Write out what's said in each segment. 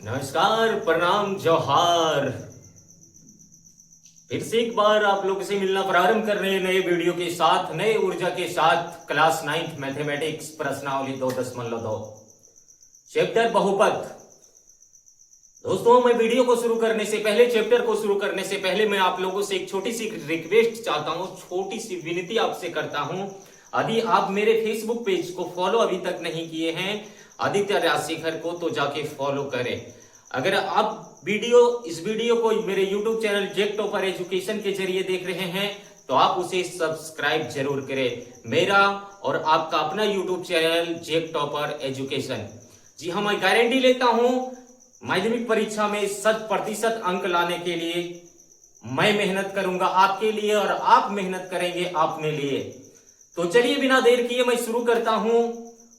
नमस्कार, प्रणाम, जोहार। फिर से एक बार आप लोगों से मिलना प्रारंभ कर रहे हैं नए वीडियो के साथ, नए ऊर्जा के साथ। क्लास 9th मैथमेटिक्स प्रश्नावली 2.2 चैप्टर बहुपद। दोस्तों, मैं वीडियो को शुरू करने से पहले, चैप्टर को शुरू करने से पहले मैं आप लोगों से एक छोटी सी रिक्वेस्ट चाहता हूं, छोटी सी विनती आपसे करता हूं। यदि आप मेरे फेसबुक पेज को फॉलो अभी तक नहीं किए हैं, आदित्य राजशेखर को, तो जाके फॉलो करें। अगर आप इस वीडियो को मेरे यूट्यूब चैनल जेक टॉपर एजुकेशन के जरिए देख रहे हैं तो आप उसे सब्सक्राइब जरूर करें। मेरा और आपका अपना यूट्यूब चैनल जेक टॉपर एजुकेशन। जी हाँ, मैं गारंटी लेता हूं माध्यमिक परीक्षा में 100% अंक लाने के लिए मैं मेहनत करूंगा आपके लिए और आप मेहनत करेंगे अपने लिए। तो चलिए बिना देर किए मैं शुरू करता हूं।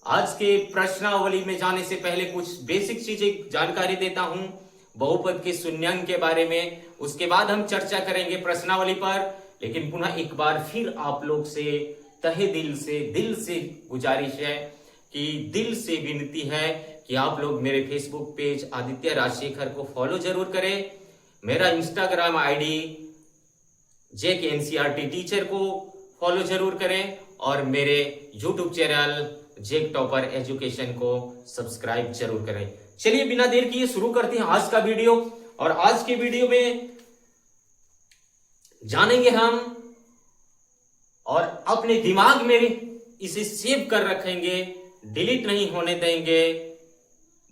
आज के प्रश्नावली में जाने से पहले कुछ बेसिक चीजें जानकारी देता हूं बहुपद के शून्यांक के बारे में। उसके बाद हम चर्चा करेंगे प्रश्नावली पर। लेकिन पुनः एक बार फिर आप लोग से तहे दिल से गुजारिश है, कि दिल से विनती है कि आप लोग मेरे फेसबुक पेज आदित्य राजशेखर को फॉलो जरूर करें। मेरा इंस्टाग्राम आईडी जेक एनसीईआरटी टीचर को फॉलो जरूर करें और मेरे यूट्यूब चैनल जेक टॉपर एजुकेशन को सब्सक्राइब जरूर करें। चलिए बिना देर किए शुरू करते हैं आज का वीडियो। और आज के वीडियो में जानेंगे हम और अपने दिमाग में इसे सेव कर रखेंगे, डिलीट नहीं होने देंगे,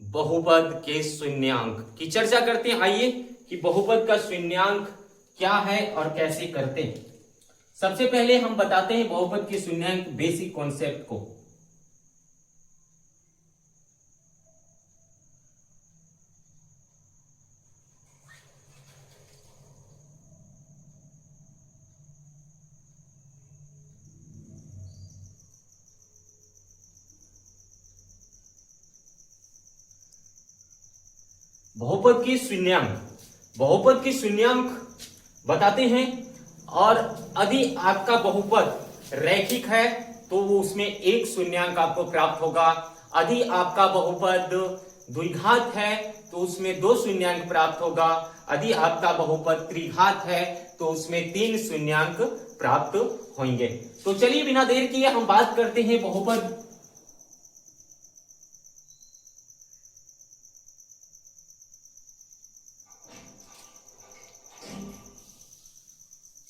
बहुपद के शून्यांक की चर्चा करते हैं। आइए कि बहुपद का शून्यांक क्या है और कैसे करते हैं। सबसे पहले हम बताते हैं बहुपद के शून्यांक बेसिक कॉन्सेप्ट को। बहुपद के शून्यांक बताते हैं। और यदि आपका बहुपद रैखिक है तो उसमें एक शून्यांक आपको प्राप्त होगा। यदि आपका बहुपद द्विघात है तो उसमें 2 शून्यांक प्राप्त होगा। यदि आपका बहुपद त्रिघात है तो उसमें 3 शून्यांक प्राप्त होंगे। तो चलिए बिना देर किए हम बात करते हैं बहुपद।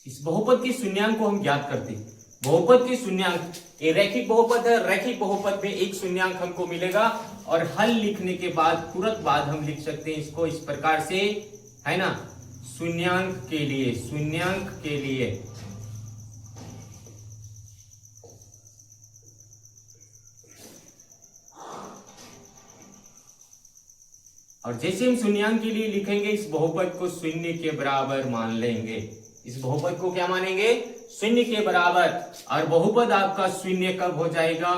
इस बहुपद के शून्यांक को हम ज्ञात करते हैं। बहुपद के शून्यांक, ये रैखिक बहुपद है। रैखिक बहुपद में एक शून्यांक हमको मिलेगा और हल लिखने के बाद तुरंत बाद हम लिख सकते हैं इसको इस प्रकार से, है ना। शून्यांक के लिए और जैसे हम शून्यांक के लिए लिखेंगे, इस बहुपद को शून्य के बराबर मान लेंगे। इस बहुपद को क्या मानेंगे? शून्य के बराबर। और बहुपद आपका शून्य कब हो जाएगा?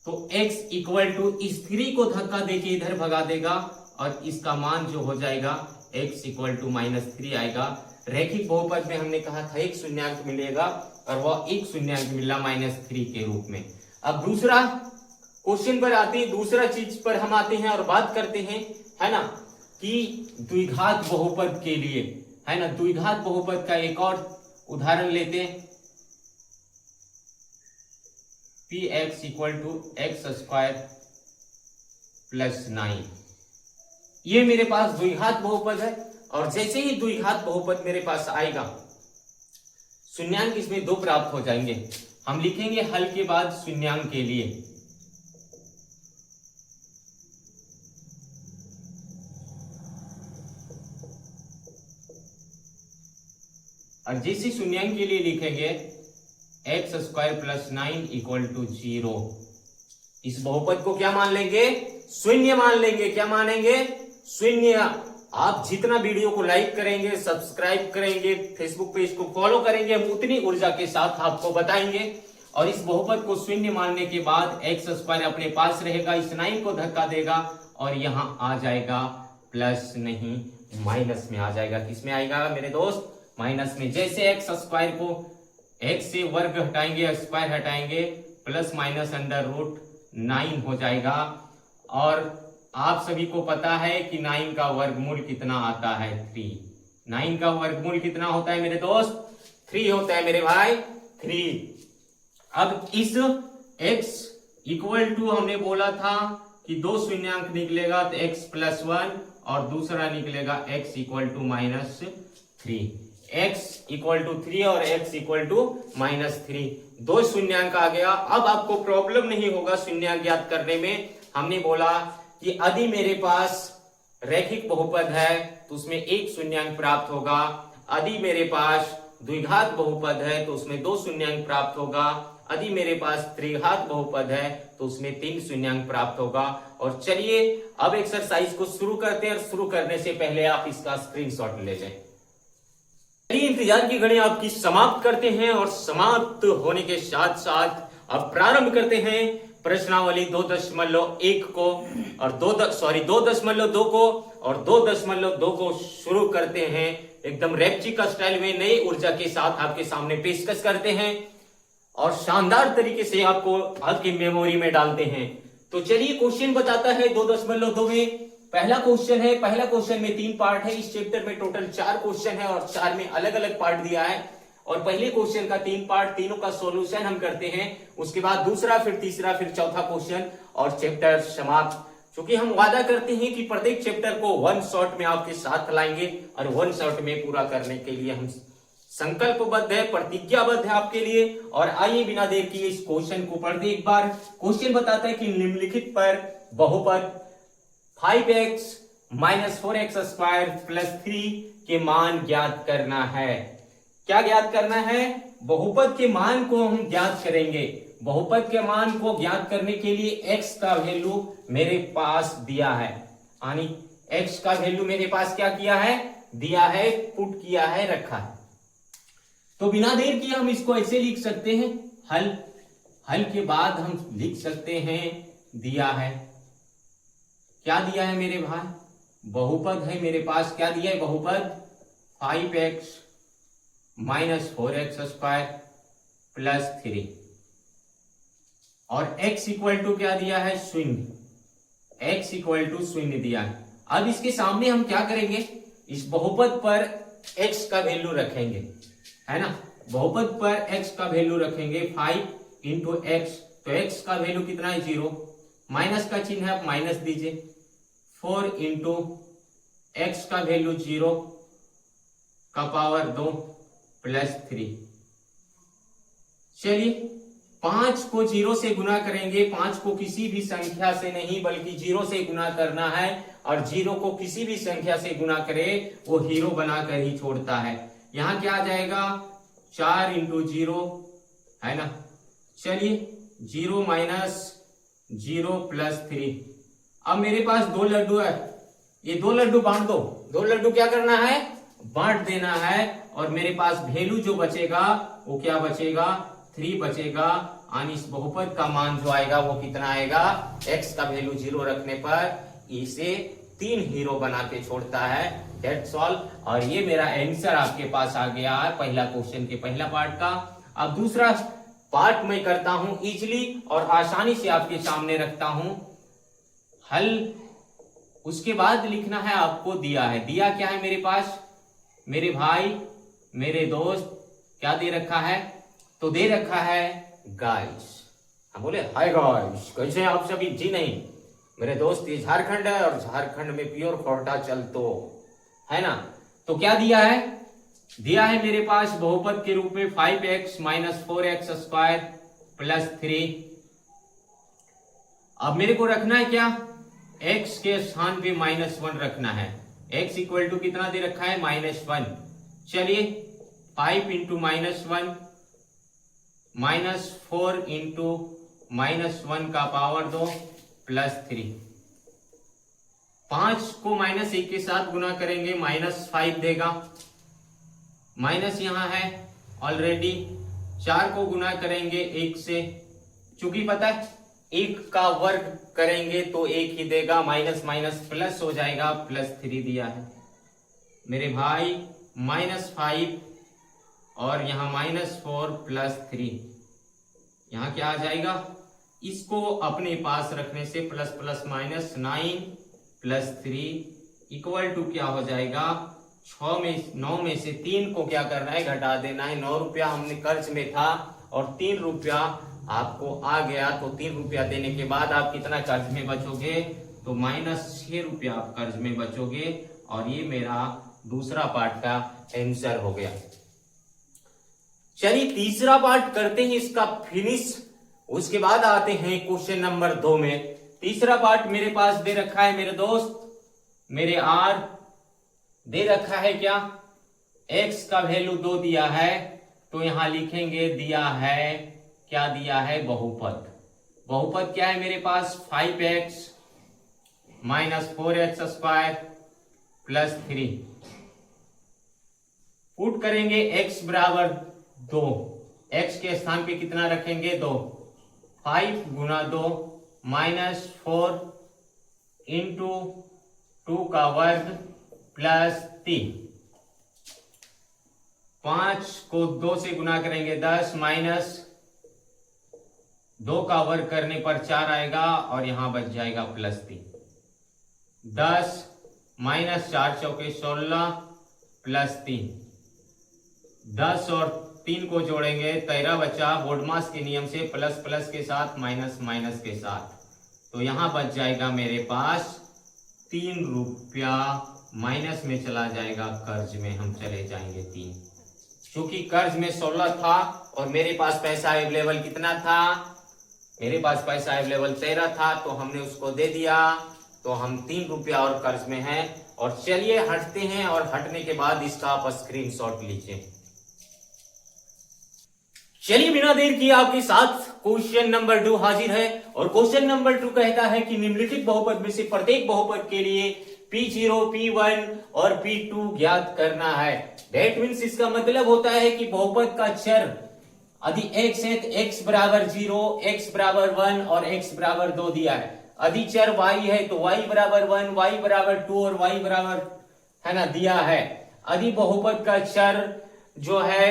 तो x इक्वल टू इस 3 को धक्का देके इधर भगा देगा और इसका मान जो हो जाएगा x इक्वल टू -3 आएगा। रैखिक बहुपद में हमने कहा था एक शून्यांक मिलेगा और वह एक शून्यांक मिला -3 के रूप में। अब दूसरा क्वेश्चन पर आते हैं, दूसरा चीज पर हम आते हैं और बात करते हैं, है ना, कि द्विघात बहुपद के लिए, है ना, द्विघात बहुपद का एक और उदाहरण लेते हैं। px equal to x² + 9। ये मेरे पास द्विघात बहुपद है और जैसे ही द्विघात बहुपद मेरे पास आएगा, शून्यांक इसमें 2 प्राप्त हो जाएंगे। हम लिखेंगे हल के बाद शून्यांक के लिए। और जैसे शून्यांक के लिए लिखेंगे x² + 9 इक्वल टू 0। इस बहुपद को क्या मान लेंगे? शून्य मान लेंगे। क्या मानेंगे? शून्य। आप जितना वीडियो को लाइक करेंगे, सब्सक्राइब करेंगे, फेसबुक पेज को फॉलो करेंगे, हम उतनी ऊर्जा के साथ आपको बताएंगे। और इस बहुपद को शून्य मानने के बाद x² अपने पास रहेगा, इस 9 को धक्का देगा और यहां आ जाएगा प्लस नहीं माइनस में आ जाएगा। किस में आएगा मेरे दोस्त? माइनस में। जैसे x² को x से वर्ग हटाएंगे, स्क्वायर हटाएंगे, +- √9 हो जाएगा। और आप सभी को पता है कि 9 का वर्गमूल कितना आता है 3। 9 का वर्गमूल कितना होता है मेरे दोस्त? 3 होता है मेरे भाई, 3। अब इस x इक्वल टू हमने बोला था कि 2 शून्यांक निकलेगा तो x प्लस 1 और दूसरा निकलेगा x equal to minus 3। x equal to 3 और x इक्वल टू माइनस 3, 2 शून्यांक आ गया। अब आपको प्रॉब्लम नहीं होगा शून्यांक ज्ञात करने में। हमने बोला कि यदि मेरे पास रैखिक बहुपद है तो उसमें 1 शून्यांक प्राप्त होगा, यदि मेरे पास द्विघात बहुपद है तो उसमें 2 शून्यांक प्राप्त होगा, यदि मेरे पास त्रिघात बहुपद है तो उसमें 3 शून्यांक प्राप्त होगा। और चलिए अब एक्सरसाइज को शुरू करते हैं, और शुरू करने से पहले आप इसका स्क्रीनशॉट ले लें। चलिए इंतजार की घड़ी आपकी समाप्त करते हैं, और समाप्त होने के साथ साथ अब प्रारंभ करते हैं प्रश्नावली 2.1 को और 2.2 को और 2.2 को शुरू करते हैं। एकदम रैप्चिक स्टाइल में नई ऊर्जा के साथ आपके सामने पेशकश करते हैं और शानदार तरीके से आपको आपकी मेमोरी में डालते हैं। तो चलिए क्वेश्चन बताता है 2.2 में। पहला क्वेश्चन है, पहला क्वेश्चन में 3 पार्ट है। इस चैप्टर में टोटल 4 क्वेश्चन है और 4 में अलग अलग पार्ट दिया है। और पहले क्वेश्चन का 3 पार्ट, तीनों का सॉल्यूशन हम करते हैं, उसके बाद दूसरा, फिर तीसरा, फिर चौथा क्वेश्चन और चैप्टर समाप्त। क्योंकि हम वादा करते हैं कि प्रत्येक चैप्टर को 1 शॉट में आपके साथ लाएंगे और 1 शॉट में पूरा करने के लिए हम संकल्पबद्ध है, प्रतिज्ञाबद्ध है आपके लिए। और आइए बिना देर किए इस क्वेश्चन को पढ़ते एक बार। क्वेश्चन बताता है कि निम्नलिखित पर बहुपद 5x minus 4x square plus 3 के मान ज्ञात करना है। क्या ज्ञात करना है? बहुपद के मान को हम ज्ञात करेंगे। बहुपद के मान को ज्ञात करने के लिए x का वैल्यू मेरे पास दिया है, यानी x का वैल्यू मेरे पास क्या किया है? दिया है, पुट किया है, रखा है। तो बिना देर किए हम इसको ऐसे लिख सकते हैं, हल के बाद हम लिख सकते हैं दिया है। क्या दिया है मेरे भाई? बहुपद है मेरे पास। क्या दिया है? बहुपद 5x minus 4x square plus 3 और x इक्वल टू क्या दिया है? 0। x इक्वल टू 0 दिया है। अब इसके सामने हम क्या करेंगे? इस बहुपद पर x का वैल्यू रखेंगे, है ना। बहुपद पर x का वैल्यू रखेंगे 5 इंटू एक्स, तो x का वैल्यू कितना है? 0। माइनस का चिन्ह है, आप माइनस दीजिए। 4 इंटू एक्स का वैल्यू 0 का पावर 2 प्लस 3। चलिए 5 को 0 से गुना करेंगे। 5 को किसी भी संख्या से नहीं बल्कि 0 से गुना करना है, और 0 को किसी भी संख्या से गुना करे वो हीरो बनाकर ही छोड़ता है। यहां क्या आ जाएगा? 4 इंटू 0, है ना। चलिए 0 माइनस 0 प्लस 3। अब मेरे पास 2 लड्डू है, ये 2 लड्डू बांट दो। 2 लड्डू क्या करना है? बांट देना है। और मेरे पास वैल्यू जो बचेगा वो क्या बचेगा? 3 बचेगा। यानी इस बहुपद का मान जो आएगा वो कितना आएगा? x का वैल्यू 0 रखने पर इसे 3 हीरो बना के छोड़ता है। That's all. और ये मेरा आंसर आपके पास आ गया है पहला क्वेश्चन के पहला पार्ट का। अब दूसरा पार्ट मैं करता हूं इजीली और आसानी से आपके सामने रखता हूं हल। उसके बाद लिखना है आपको दिया है। दिया क्या है मेरे पास? मेरे भाई, मेरे दोस्त, क्या दे रखा है? तो दे रखा है गाइस। हम बोले हाय गाइस, कैसे हैं आप सभी? जी नहीं मेरे दोस्त, ये झारखंड है और झारखंड में प्योर खोटा चलतो, है ना। तो क्या दिया है? दिया है मेरे पास बहुपद के रूप में 5x minus 4x square plus 3। अब मेरे को रखना है क्या? x के स्थान पे -1 रखना है। x इक्वल टू कितना दे रखा है? -1। चलिए 5 इंटू -1 -4 इंटू -1 का पावर 2 प्लस 3। 5 को -1 के साथ गुना करेंगे -5 देगा। माइनस यहां है ऑलरेडी। 4 को गुना करेंगे 1 से, चूंकि पता है 1 का वर्ग करेंगे तो 1 ही देगा। माइनस माइनस प्लस हो जाएगा, प्लस 3 दिया है मेरे भाई। -5 और यहां -4 प्लस 3, यहां क्या आ जाएगा? इसको अपने पास रखने से plus plus minus 9 plus 3 equal to क्या हो जाएगा, 9 में से 3 को क्या करना है, घटा देना है। 9 रुपया हमने कर्ज में था और 3 रुपया आपको आ गया, तो 3 रुपया देने के बाद आप कितना कर्ज में बचोगे, तो -6 रुपया आप कर्ज में बचोगे। और ये मेरा दूसरा पार्ट का आंसर हो गया। चलिए तीसरा पार्ट करते हैं इसका फिनिश, उसके बाद आते हैं क्वेश्चन नंबर 2 में। तीसरा पार्ट मेरे पास दे रखा है मेरे दोस्त, मेरे आर दे रखा है क्या, x का वैल्यू 2 दिया है, तो यहां लिखेंगे दिया है, क्या दिया है, बहुपद। बहुपद क्या है मेरे पास, 5x minus 4x square plus 3। Put करेंगे x बराबर 2, x के स्थान पे कितना रखेंगे, 2। 5 गुना 2 माइनस 4 इंटू 2 का वर्ग प्लस 3। 5 को 2 से गुना करेंगे 10 माइनस 2 का वर्ग करने पर 4 आएगा और यहां बच जाएगा प्लस 3। 10 माइनस 4 चौके 16 प्लस 3। 10 और 3 को जोड़ेंगे 13 बचा, बोर्डमास के नियम से प्लस प्लस के साथ माइनस माइनस के साथ, तो यहां बच जाएगा मेरे पास 3 रुपया, माइनस में चला जाएगा, कर्ज में हम चले जाएंगे 3। क्योंकि कर्ज में 16 था और मेरे पास पैसा अवेलेबल कितना था, मेरे पास पैसा अवेलेबल 13 था, तो हमने उसको दे दिया, तो हम 3 रुपया और कर्ज में हैं। और चलिए हटते हैं, और हटने के बाद इसका आप स्क्रीनशॉट लीजिए। चलिए बिना देर किए आपके साथ क्वेश्चन नंबर 2 हाजिर है, और क्वेश्चन नंबर 2 कहता है कि निम्नलिखित बहुपद में से प्रत्येक बहुपद के लिए P0, P1 और P2 ज्ञात करना है। दैट मीन्स इसका मतलब होता है कि बहुपद का चर यदि x है तो x बराबर 0, x बराबर 1 और x बराबर 2 दिया है। यदि चर y है तो y बराबर 1, y बराबर 2 और y बराबर है ना दिया है। यदि बहुपद का चर जो है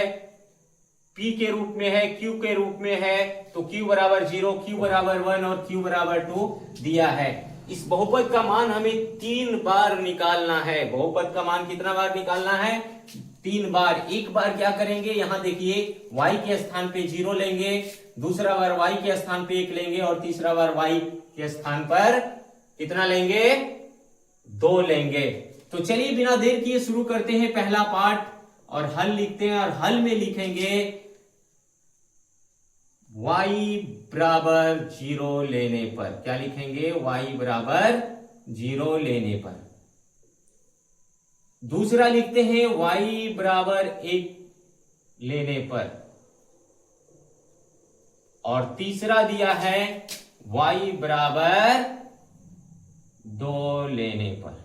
p के रूप में है, q के रूप में है, तो q बराबर 0, q बराबर 1 और q बराबर 2 दिया है। इस बहुपद का मान हमें 3 बार निकालना है। बहुपद का मान कितना बार निकालना है, 3 बार। एक बार क्या करेंगे, यहां देखिए y के स्थान पे 0 लेंगे, दूसरा बार y के स्थान पे 1 लेंगे और तीसरा बार y के स्थान पर कितना लेंगे, 2 लेंगे। तो चलिए बिना देर किए शुरू करते हैं पहला पार्ट और हल लिखते हैं। और हल में लिखेंगे y बराबर 0 लेने पर, क्या लिखेंगे, y बराबर 0 लेने पर। दूसरा लिखते हैं y बराबर 1 लेने पर, और तीसरा दिया है y बराबर 2 लेने पर।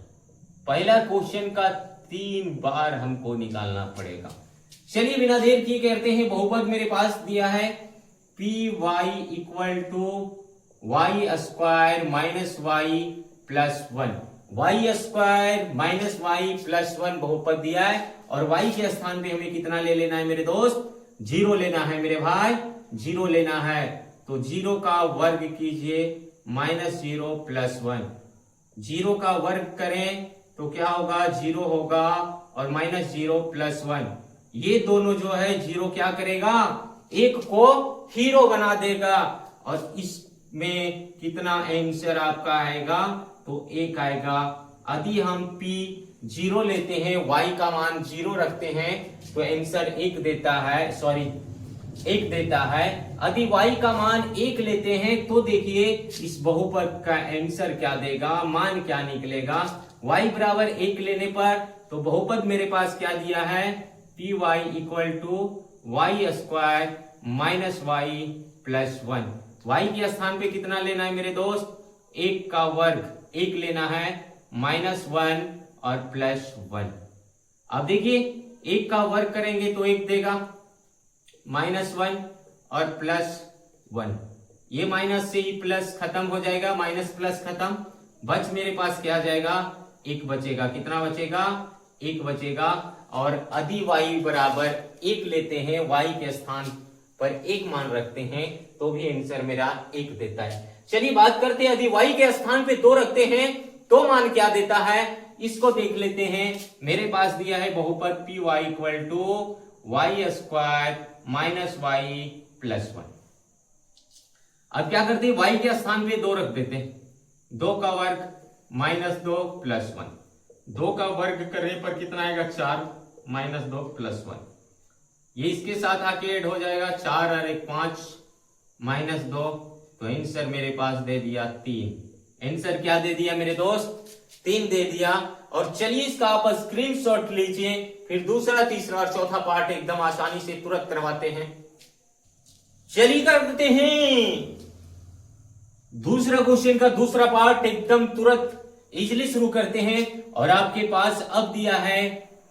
पहला क्वेश्चन का 3 बार हमको निकालना पड़ेगा। चलिए बिना देर किए करते हैं। बहुपद मेरे पास दिया है py equal to y square minus y plus 1, y square minus y plus 1 बहुपद दिया है, और y के स्थान पे हमें कितना ले लेना है मेरे दोस्त, 0 लेना है मेरे भाई, 0 लेना है। तो 0 का वर्ग कीजिए, -0 प्लस 1, 0 का वर्ग करें तो क्या होगा, 0 होगा, और -0 प्लस 1, ये दोनों जो है 0 क्या करेगा, एक को हीरो बना देगा, और इसमें कितना आंसर आपका आएगा, तो 1 आएगा। यदि हम p 0 लेते हैं, y का मान 0 रखते हैं, तो आंसर 1 देता है, सॉरी 1 देता है। यदि y का मान 1 लेते हैं तो देखिए इस बहुपद का आंसर क्या देगा, मान क्या निकलेगा। y बराबर 1 लेने पर तो बहुपद मेरे पास क्या दिया है, py equal to y square minus y plus 1। y के स्थान पे कितना लेना है मेरे दोस्त, 1 का वर्ग 1 लेना है, -1 और प्लस 1। अब देखिए 1 का वर्ग करेंगे तो 1 देगा, -1 और प्लस 1, ये माइनस से ही प्लस खत्म हो जाएगा, माइनस प्लस खत्म, बच मेरे पास क्या जाएगा, 1 बचेगा। कितना बचेगा, 1 बचेगा। और यदि y बराबर 1 लेते हैं, y के स्थान पर 1 मान रखते हैं, तो भी आंसर मेरा 1 देता है। चलिए बात करते हैं, यदि y के स्थान पे 2 रखते हैं तो मान क्या देता है इसको देख लेते हैं। मेरे पास दिया है बहुपद p y equal to y square minus y plus 1। अब क्या करते हैं, वाई के स्थान पे 2 रख देते हैं, 2 का वर्ग माइनस 2 प्लस 1, 2 का वर्ग करने पर कितना आएगा 4 माइनस 2 प्लस 1, ये इसके साथ आके ऐड हो जाएगा 4 और 1 5 माइनस 2, तो आंसर मेरे पास दे दिया 3। आंसर क्या दे दिया मेरे दोस्त, 3 दे दिया। और चलिए इसका आप स्क्रीनशॉट लीजिए, फिर दूसरा तीसरा और चौथा पार्ट एकदम आसानी से तुरंत करवाते हैं। चलिए करते हैं दूसरा क्वेश्चन का दूसरा पार्ट, एकदम तुरंत इजिली शुरू करते हैं। और आपके पास अब दिया है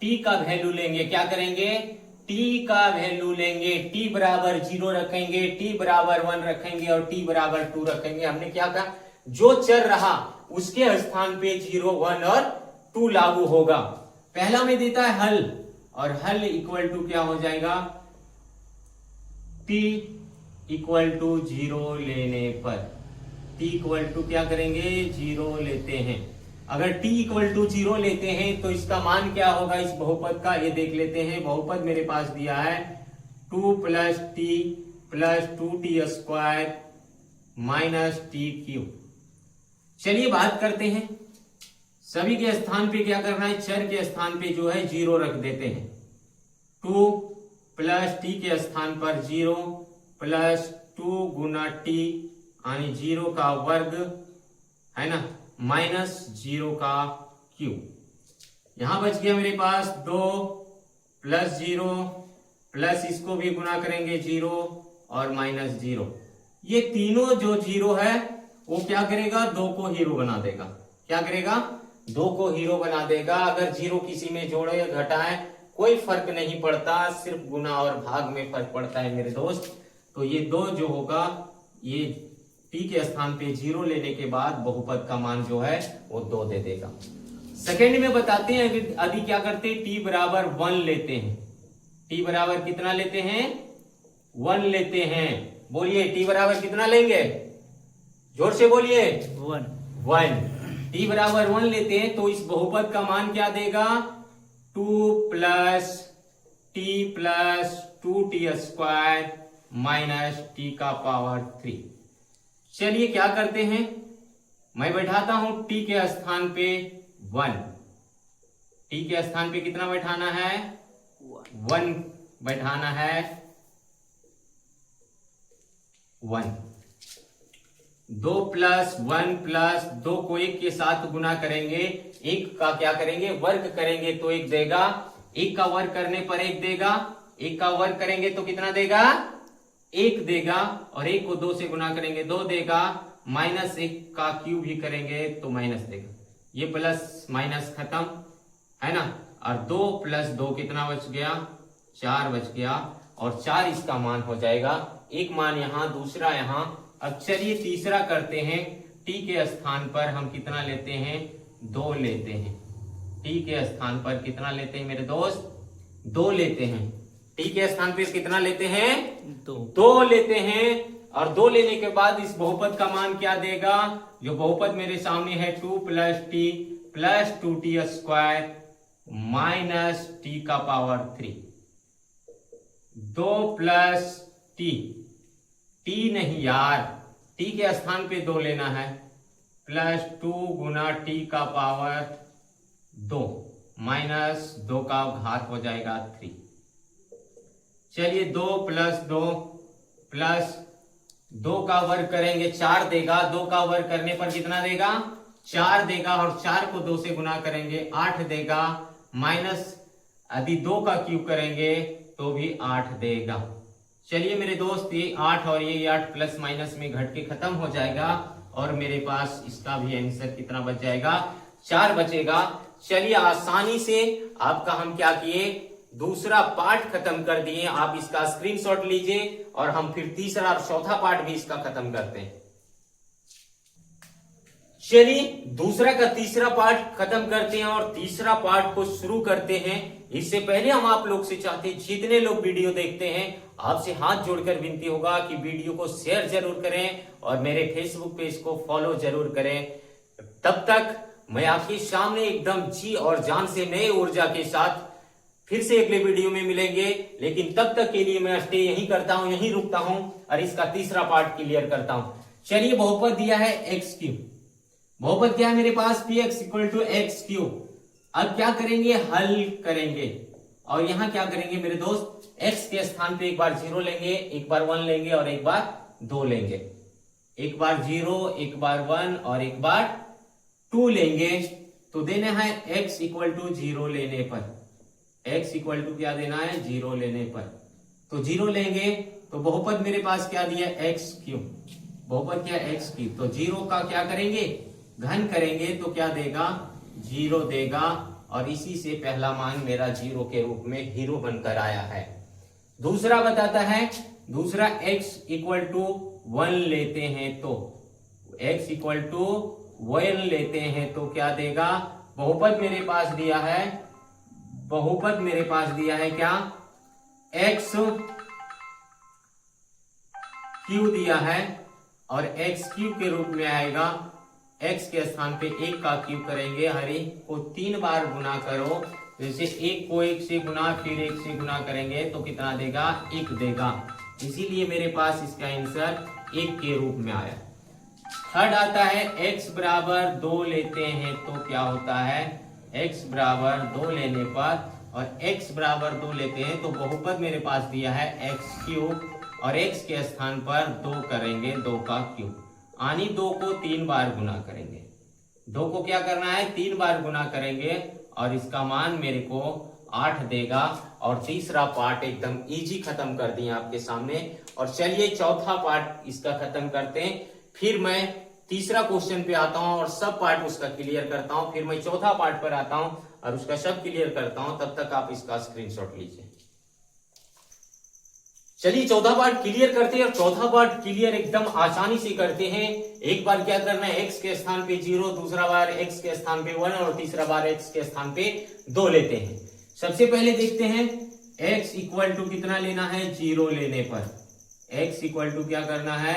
t का वैल्यू लेंगे, क्या करेंगे, t का वैल्यू लेंगे, t बराबर 0 रखेंगे, t बराबर 1 रखेंगे और t बराबर 2 रखेंगे। हमने क्या कहा, जो चर रहा उसके स्थान पे 0 1 और 2 लागू होगा। पहला में देता है हल, और हल इक्वल टू क्या हो जाएगा, t इक्वल टू 0 लेने पर, t इक्वल टू क्या करेंगे 0 लेते हैं। अगर t इक्वल टू 0 लेते हैं तो इसका मान क्या होगा इस बहुपद का, ये देख लेते हैं। बहुपद मेरे पास दिया है 2 plus T plus 2t square minus T cube. चलिए बात करते हैं, सभी के स्थान पे क्या करना है, चर के स्थान पे जो है 0 रख देते हैं। 2 प्लस टी के स्थान पर 0 प्लस 2 गुना टी यानी 0 का वर्ग है ना, माइनस 0 का क्यूब। यहां बच गया मेरे पास 2 प्लस 0 प्लस इसको भी गुना करेंगे 0 और माइनस 0। ये तीनों जो 0 है वो क्या करेगा, 2 को हीरो बना देगा। क्या करेगा, 2 को हीरो बना देगा। अगर 0 किसी में जोड़े या घटाए कोई फर्क नहीं पड़ता, सिर्फ गुना और भाग में फर्क पड़ता है मेरे दोस्त। तो ये 2 जो होगा, ये t के स्थान पे 0 लेने के बाद बहुपद का मान जो है वो 2 दे देगा। सेकेंड में बताते हैं, यदि क्या करते हैं, t बराबर 1 लेते हैं। t बराबर कितना लेते हैं, 1 लेते हैं। बोलिए t बराबर कितना लेंगे, जोर से बोलिए 1। t बराबर 1 लेते हैं तो इस बहुपद का मान क्या देगा, 2 plus T plus 2t square minus T का पावर 3। चलिए क्या करते हैं, मैं बैठाता हूं t के स्थान पे 1, t के स्थान पे कितना बैठाना है, 1 बैठाना है, 1। 2 प्लस 1 प्लस 2 को 1 के साथ गुना करेंगे, 1 का क्या करेंगे, वर्ग करेंगे तो 1 देगा, 1 का वर्ग करने पर 1 देगा, 1 का वर्ग करेंगे तो कितना देगा, 1 देगा, और 1 को 2 से गुना करेंगे 2 देगा, माइनस 1 का क्यूब भी करेंगे तो माइनस देगा। ये प्लस माइनस खत्म है ना, और 2 प्लस 2 कितना बच गया, 4 बच गया, और 4 इसका मान हो जाएगा। एक मान यहां, दूसरा यहां। अब चलिए तीसरा करते हैं, t के स्थान पर हम कितना लेते हैं, 2 लेते हैं। t के स्थान पर कितना लेते हैं मेरे दोस्त, 2 लेते हैं। t के स्थान पर कितना लेते हैं, 2 लेते हैं। और 2 लेने के बाद इस बहुपद का मान क्या देगा, जो बहुपद मेरे सामने है 2 plus T plus 2t square minus T का पावर 3। 2 प्लस टी, टी नहीं यार, टी के स्थान पे 2 लेना है, प्लस 2 गुना टी का पावर 2 माइनस 2 का घात हो जाएगा 3। चलिए 2 प्लस 2 प्लस 2 का वर्ग करेंगे 4 देगा, 2 का वर्ग करने पर कितना देगा, 4 देगा, और 4 को 2 से गुना करेंगे 8 देगा, माइनस यदि 2 का क्यूब करेंगे तो भी 8 देगा। चलिए मेरे दोस्त, ये 8 और ये 8 प्लस माइनस में घट के खत्म हो जाएगा, और मेरे पास इसका भी आंसर कितना बच जाएगा, 4 बचेगा। चलिए आसानी से आपका हम क्या किए, दूसरा पार्ट खत्म कर दिए। आप इसका स्क्रीनशॉट लीजिए और हम फिर तीसरा और चौथा पार्ट भी इसका खत्म करते हैं। चलिए दूसरा का तीसरा पार्ट खत्म करते हैं और तीसरा पार्ट को शुरू करते हैं। इससे पहले हम आप लोग से चाहते हैं, जितने लोग वीडियो देखते हैं, आपसे हाथ जोड़कर विनती होगा कि वीडियो को शेयर जरूर करें और मेरे फेसबुक पेज को फॉलो जरूर करें। तब तक मैं आपके सामने एकदम जी और जान से नए ऊर्जा के साथ फिर से अगले वीडियो में मिलेंगे। लेकिन तब तक के लिए मैं स्टे यहीं करता हूं, यहीं रुकता हूं और इसका तीसरा पार्ट क्लियर करता हूं। चलिए, बहुपद दिया है एक्स क्यूब, बहुपद क्या है मेरे पास, P x equal to X cube. अब क्या करेंगे, हल करेंगे और यहां क्या करेंगे मेरे दोस्त, एक्स के स्थान पे एक बार 0 लेंगे, एक बार 1 लेंगे और एक बार 2 लेंगे। एक बार 0, एक बार 1 और एक बार 2 लेंगे। तो देना है x इक्वल टू 0 लेने पर, x इक्वल टू क्या देना है, 0 लेने पर। तो 0 लेंगे तो बहुपद मेरे पास क्या दिया, एक्स क्यूब, बहुपद क्या एक्स क्यूब। तो 0 का क्या करेंगे, घन करेंगे तो क्या देगा, 0 देगा और इसी से पहला मान मेरा 0 के रूप में हीरो बनकर आया है। दूसरा बताता है, दूसरा x इक्वल टू 1 लेते हैं तो x इक्वल टू 1 लेते हैं तो क्या देगा, बहुपद मेरे पास दिया है, बहुपद मेरे पास दिया है क्या, x क्यू दिया है और x क्यूब के रूप में आएगा। x के स्थान पे 1 का क्यूब करेंगे, हर एक को 3 बार गुना करो। जैसे 1 को 1 से गुना फिर 1 से गुना करेंगे तो कितना देगा, 1 देगा। इसीलिए मेरे पास इसका आंसर 1 के रूप में आया। थर्ड आता है, x बराबर 2 लेते हैं तो क्या होता है, x बराबर 2 लेने पर और x बराबर 2 लेते हैं तो बहुपद मेरे पास दिया है x क्यूब और x के स्थान पर 2 करेंगे, 2 का क्यूब, यानी 2 को 3 बार गुना करेंगे। 2 को क्या करना है, 3 बार गुना करेंगे और इसका मान मेरे को 8 देगा। और तीसरा पार्ट एकदम इजी खत्म कर दिया आपके सामने। और चलिए चौथा पार्ट इसका खत्म करते हैं, फिर मैं तीसरा क्वेश्चन पे आता हूं और सब पार्ट उसका क्लियर करता हूं, फिर मैं चौथा पार्ट पर आता हूं और उसका सब क्लियर करता हूं। तब तक आप इसका स्क्रीनशॉट लीजिए। चलिए चौथा पार्ट क्लियर करते हैं और चौथा पार्ट क्लियर एकदम आसानी से करते हैं। एक बार क्या करना है, x के स्थान पे 0, दूसरा बार x के स्थान पे 1 और तीसरा बार x के स्थान पे 2 लेते हैं। सबसे पहले देखते हैं x इक्वल टू कितना लेना है, 0 लेने पर x इक्वल टू क्या करना है,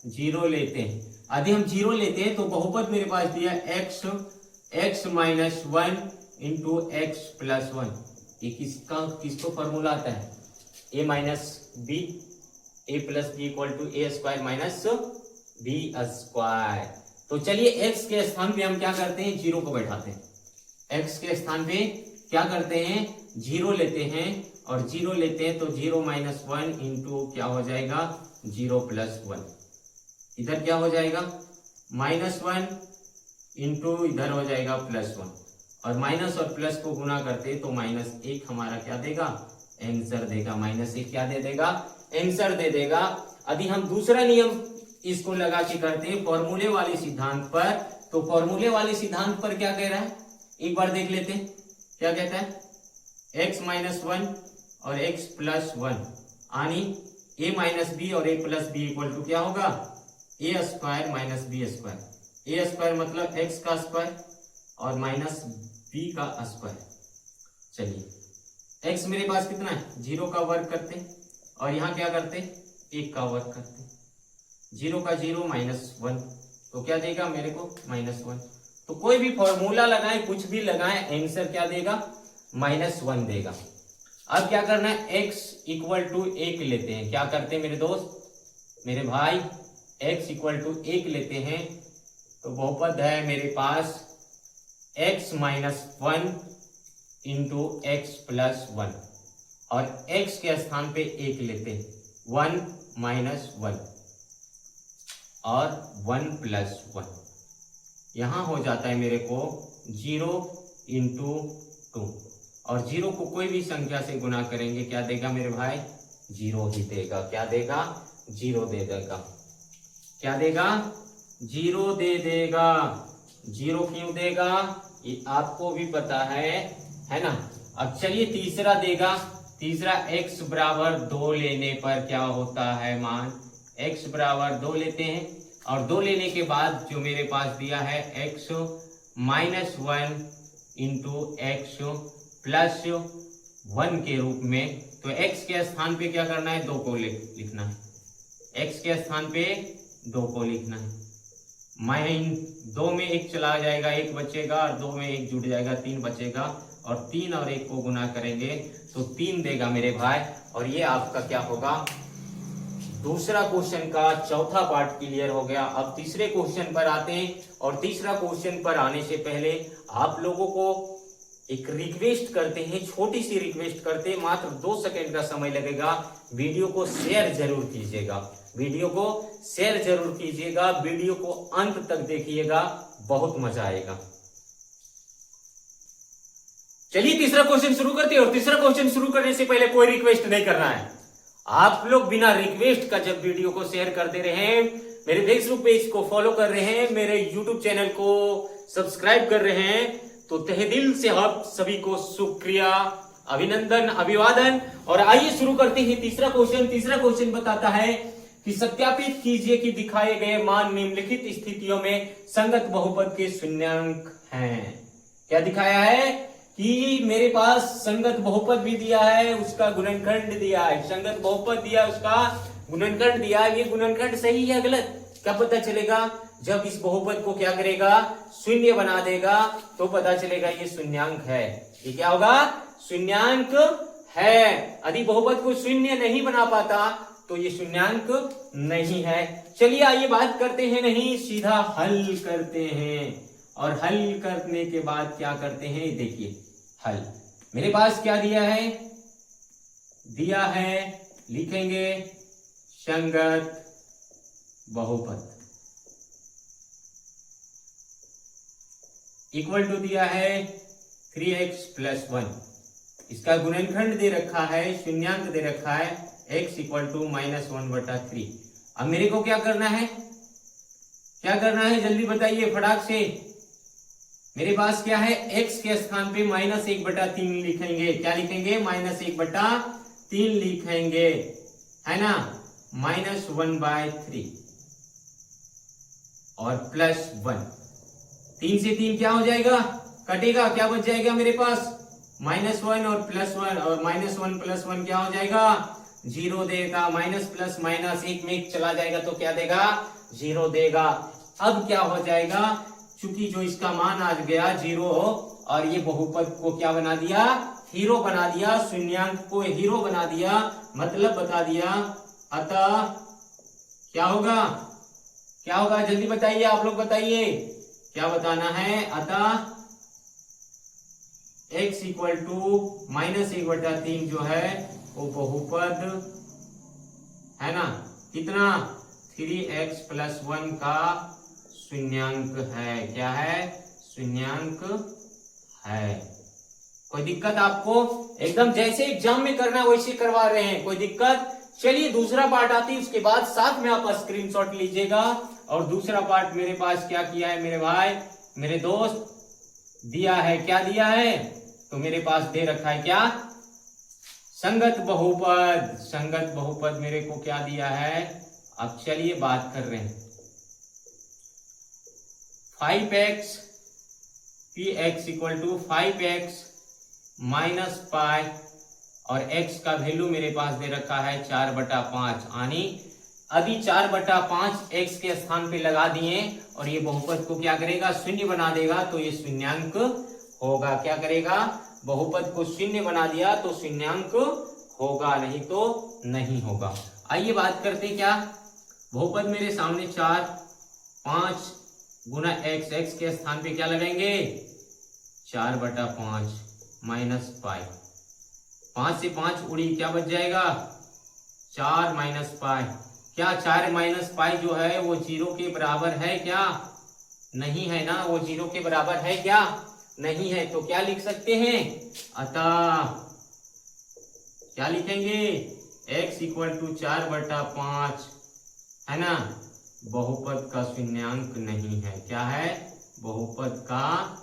0 लेते हैं। यदि हम 0 लेते हैं तो बहुपद मेरे पास दिया x minus 1 into x plus 1। ये किसको फॉर्मूला आता है, a minus b, a plus b equal to a square minus b square. तो चलिए x के स्थान पे हम क्या करते हैं, 0 को बैठाते हैं। x के स्थान पे क्या करते हैं, 0 लेते हैं और 0 लेते हैं तो 0 माइनस 1 इंटू क्या हो जाएगा, 0 प्लस 1। इधर क्या हो जाएगा, माइनस 1 इंटू इधर हो जाएगा प्लस 1 और माइनस और प्लस को गुना करते तो माइनस 1 हमारा क्या देगा, आंसर देगा। माइनस 1 क्या दे देगा, आंसर दे देगा। यदि हम दूसरा नियम इसको लगा के करते हैं फॉर्मूले वाले सिद्धांत पर, तो फॉर्मूले वाले सिद्धांत पर क्या कह रहा है, एक बार देख लेते हैं। क्या कहता है, x माइनस 1 और x प्लस 1 यानी a माइनस बी और a plus b equal to क्या होगा, a square minus b square. a square मतलब x का स्क्वायर और माइनस b का स्क्वायर। चलिए x मेरे पास कितना है, 0 का वर्ग करते हैं और यहाँ क्या करते हैं, 1 का वर्ग करते हैं। 0 का 0 माइनस 1 तो क्या देगा मेरे को, माइनस 1। तो कोई भी फॉर्मूला लगाएं, कुछ भी लगाएं, आंसर क्या देगा, माइनस 1 देगा। अब क्या करना है, x इक्वल टू 1 लेते हैं। क्या करते हैं मेरे दोस्त, मेरे भाई, x इक्वल टू 1 लेते हैं तो बहुपद है मेरे पास x minus 1 into x plus 1 और x के स्थान पे 1 लेते हैं, 1 माइनस 1 और 1 प्लस 1। यहां हो जाता है मेरे को 0 इंटू 2 और 0 को कोई भी संख्या से गुना करेंगे क्या देगा मेरे भाई, 0 ही देगा। क्या देगा, 0 दे देगा। क्या देगा, 0 दे देगा। 0 क्यों देगा, ये आपको भी पता है ना। अब चलिए तीसरा देगा। तीसरा x बराबर 2 लेने पर क्या होता है मान, x बराबर 2 लेते हैं और 2 लेने के बाद जो मेरे पास दिया है x minus 1 into x plus 1 के रूप में। तो x के स्थान पे क्या करना है, 2 को लिखना है। x के स्थान पे 2 को लिखना है। दो में एक चला जाएगा, एक बचेगा, और दो में एक जुड़ जाएगा, 3 बचेगा, और 3 और 1 को गुना करेंगे तो 3 देगा मेरे भाई। और ये आपका क्या होगा, दूसरा क्वेश्चन का चौथा पार्ट क्लियर हो गया। अब तीसरे क्वेश्चन पर आते हैं, और तीसरा क्वेश्चन पर आने से पहले आप लोगों को एक रिक्वेस्ट करते हैं, छोटी सी रिक्वेस्ट करते हैं, मात्र 2 सेकंड का समय लगेगा। वीडियो को शेयर जरूर कीजिएगा, वीडियो को शेयर जरूर कीजिएगा, वीडियो को अंत तक देखिएगा, बहुत मजा आएगा। चलिए तीसरा क्वेश्चन शुरू करते हैं। और तीसरा क्वेश्चन शुरू करने से पहले कोई रिक्वेस्ट नहीं करना है। आप लोग बिना रिक्वेस्ट का जब वीडियो को शेयर करते रहे, मेरे फेसबुक पेज को फॉलो कर रहे हैं, मेरे यूट्यूब चैनल को सब्सक्राइब कर रहे हैं, तो तहे दिल से आप सभी को शुक्रिया, अभिनंदन, अभिवादन। और आइए शुरू करते हैं तीसरा क्वेश्चन। तीसरा क्वेश्चन बताता है कि सत्यापित कीजिए कि दिखाए गए मान निम्नलिखित स्थितियों में संगत बहुपद के शून्याङ्क हैं। क्या दिखाया है कि मेरे पास संगत बहुपद भी दिया है, उसका गुणनखंड दिया है, संगत बहुपद दिया, उसका गुणनखंड दिया है। ये गुणनखंड सही है गलत क्या पता चलेगा, जब इस बहुपद को क्या करेगा, शून्य बना देगा, तो पता चलेगा ये शून्याङ्क है। ये क्या होगा, शून्याङ्क है। यदि बहुपद को शून्य नहीं बना पाता तो ये शून्याङ्क नहीं है। चलिए आइए बात करते हैं, नहीं सीधा हल करते हैं। और हल करने के बाद क्या करते हैं, देखिए हल मेरे पास क्या दिया है, लिखेंगे संगत बहुपद इक्वल टू दिया है 3x + 1। इसका गुणनखंड दे रखा है, शून्याङ्क दे रखा है x = -1/3। अब मेरे को क्या करना है, जल्दी बताइए फटाक से। मेरे पास क्या है, x के स्थान पे -1/3 लिखेंगे। क्या लिखेंगे, -1/3 लिखेंगे, है ना, -1/3 और +1। 3 से 3 क्या हो जाएगा, कटेगा, क्या बच जाएगा मेरे पास, -1 और +1, और -1 + 1 क्या हो जाएगा, 0 देगा। माइनस प्लस माइनस एक में एक चला जाएगा तो क्या देगा, 0 देगा। अब क्या हो जाएगा, चूंकि जो इसका मान आ गया 0, और ये बहुपद को क्या बना दिया, हीरो बना दिया, शून्याङ्क को हीरो बना दिया, मतलब बता दिया। अतः क्या होगा, जल्दी बताइए, आप लोग बताइए क्या बताना है। अतः x = -1/3 जो है वो बहुपद है ना, कितना, 3x + 1 का शून्याङ्क है। क्या है, शून्याङ्क है। कोई दिक्कत आपको, एकदम जैसे एग्जाम में करना वैसे करवा रहे हैं, कोई दिक्कत। चलिए दूसरा पार्ट आती है, उसके बाद साथ में आप स्क्रीनशॉट लीजिएगा। और दूसरा पार्ट मेरे पास क्या किया है मेरे भाई, मेरे दोस्त, दिया है, क्या दिया है, तो मेरे पास दे रखा है क्या, संगत बहुपद मेरे को क्या दिया है। अब चलिए बात कर रहे हैं, 5x px = 5x - पाई, और x का वैल्यू मेरे पास दे रखा है 4/5। यानी अभी 4/5 x के स्थान पे लगा दिए, और ये बहुपद को क्या करेगा, शून्य बना देगा, तो ये शून्याङ्क होगा। क्या करेगा, बहुपद को शून्य बना दिया तो शून्याङ्क होगा, नहीं तो नहीं होगा। आइए बात करते हैं, क्या बहुपद मेरे सामने 4, 5 गुना x के स्थान पे क्या लगाएंगे, 4/5 माइनस पाई, 5 से 5 उड़ी, क्या बच जाएगा, 4 - पाई। क्या 4 - पाई जो है वो 0 के बराबर है क्या, नहीं है ना, वो 0 के बराबर है क्या, नहीं है। तो क्या लिख सकते हैं, अतः क्या लिखेंगे, x = 4/5 है ना, बहुपद का शून्याङ्क नहीं है। क्या है, बहुपद का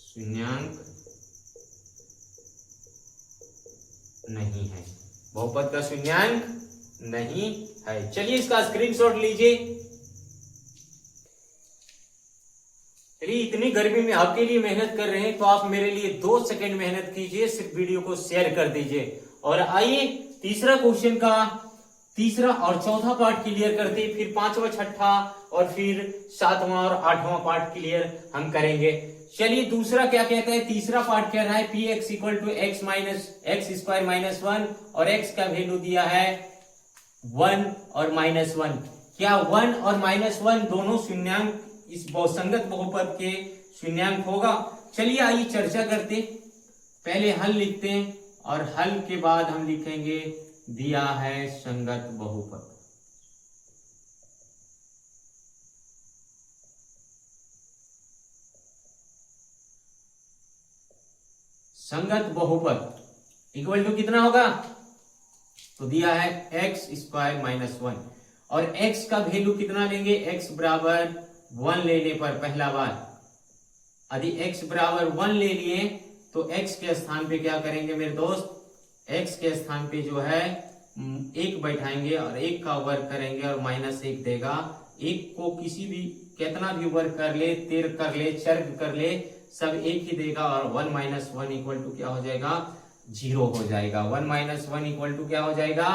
शून्याङ्क नहीं है, बहुपद का शून्याङ्क नहीं है। चलिए इसका स्क्रीनशॉट लीजिए। चलिए इतनी गर्मी में आपके लिए मेहनत कर रहे हैं, तो आप मेरे लिए 2 सेकंड मेहनत कीजिए, सिर्फ वीडियो को शेयर कर दीजिए। और आइए तीसरा क्वेश्चन का तीसरा और चौथा पार्ट क्लियर करते, फिर पांचवा, छठा और फिर सातवां और आठवां पार्ट क्लियर हम करेंगे। चलिए दूसरा क्या कहता है, तीसरा पार्ट कह रहा है p x equal to x minus x square minus 1 और एक्स का वैल्यू दिया है 1 और -1। क्या 1 और -1 दोनों शून्यांक इस बहुसंगत बहुपद के शून्यांक होगा? चलिए आइए चर्चा करते, पहले हल लिखते हैं और हल के बाद हम लिखेंगे दिया है संगत बहुपद। संगत बहुपद इक्वल टू कितना होगा? तो दिया है एक्स स्क्वायर माइनस 1 और एक्स का वैल्यू कितना लेंगे? एक्स बराबर 1 लेने पर पहला बार यदि एक्स बराबर 1 ले लिए तो एक्स के स्थान पे क्या करेंगे मेरे दोस्त? एक्स के स्थान पे जो है 1 बैठाएंगे और 1 का वर्ग करेंगे और -1 देगा। 1 को किसी भी कितना भी वर्ग कर ले, तिर कर ले, चर्ग कर ले, सब 1 ही देगा और 1 - 1 इक्वल टू क्या हो जाएगा? 0 हो जाएगा। 1 - 1 इक्वल टू क्या हो जाएगा?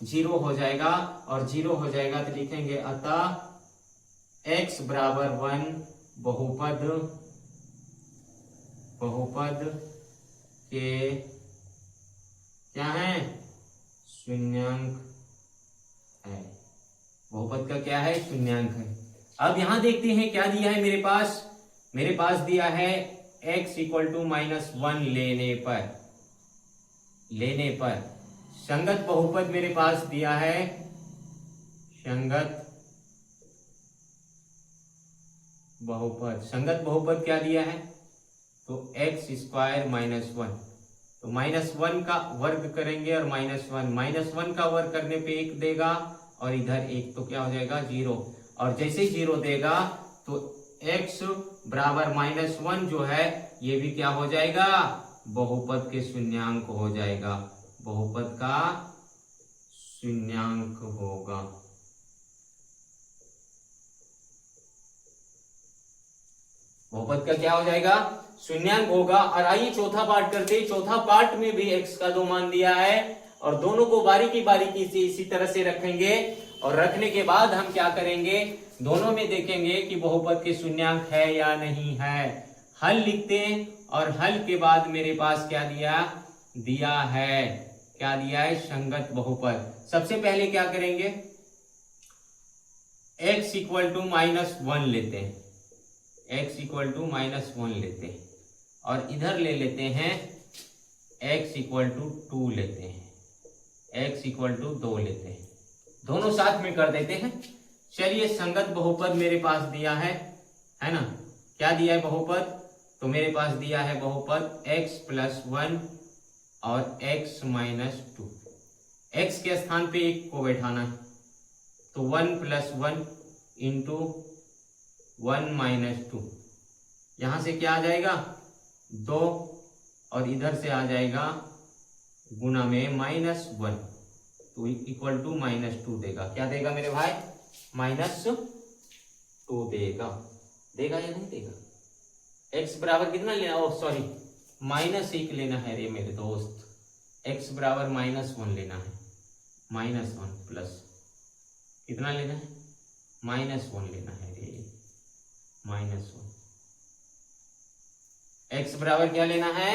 0 हो जाएगा और 0 हो जाएगा तो लिखेंगे अतः x बराबर 1 बहुपद के क्या है? शून्यांक है। बहुपद का क्या है? शून्यांक है। अब यहां देखते हैं क्या दिया है मेरे पास। मेरे पास दिया है x इक्वल टू -1 लेने पर संगत बहुपद मेरे पास दिया है संगत बहुपद क्या दिया है? तो x स्क्वायर -1, तो -1 का वर्ग करेंगे और -1 का वर्ग करने पे 1 देगा और इधर 1 तो क्या हो जाएगा? 0 और जैसे 0 देगा तो x बराबर -1 जो है ये भी क्या हो जाएगा? बहुपद के शून्यांक हो जाएगा, बहुपद का शून्यांक होगा। बहुपद का क्या हो जाएगा? शून्यांक होगा। और आइए चौथा पार्ट करते हैं। चौथा पार्ट में भी x का 2 मान दिया है और दोनों को बारीकी से इसी तरह से रखेंगे और रखने के बाद हम क्या करेंगे? दोनों में देखेंगे कि बहुपद के शून्यांक है या नहीं है। हल लिखते हैं और हल के बाद मेरे पास क्या दिया है संगत बहुपद। सबसे पहले क्या करेंगे? x इक्वल टू -1 लेते हैं, x इक्वल टू -1 लेते हैं और इधर ले लेते हैं x इक्वल टू 2 लेते हैं, x इक्वल टू 2 लेते हैं, दोनों साथ में कर देते हैं। चलिए संगत बहुपद मेरे पास दिया है ना? क्या दिया है बहुपद? तो मेरे पास दिया है बहुपद x + 1 और x - 2। x के स्थान पे 1 को बैठाना है तो 1 + 1 इंटू 1 - 2, यहां से क्या आ जाएगा? 2 और इधर से आ जाएगा गुना में -1 तो इक्वल टू -2 देगा। क्या देगा मेरे भाई? -2 देगा या नहीं देगा? x बराबर कितना लेना? सॉरी -1 लेना है रे मेरे दोस्त। x बराबर -1 लेना है, -1 प्लस कितना लेना है? -1 लेना है रे, -1। x बराबर क्या लेना है?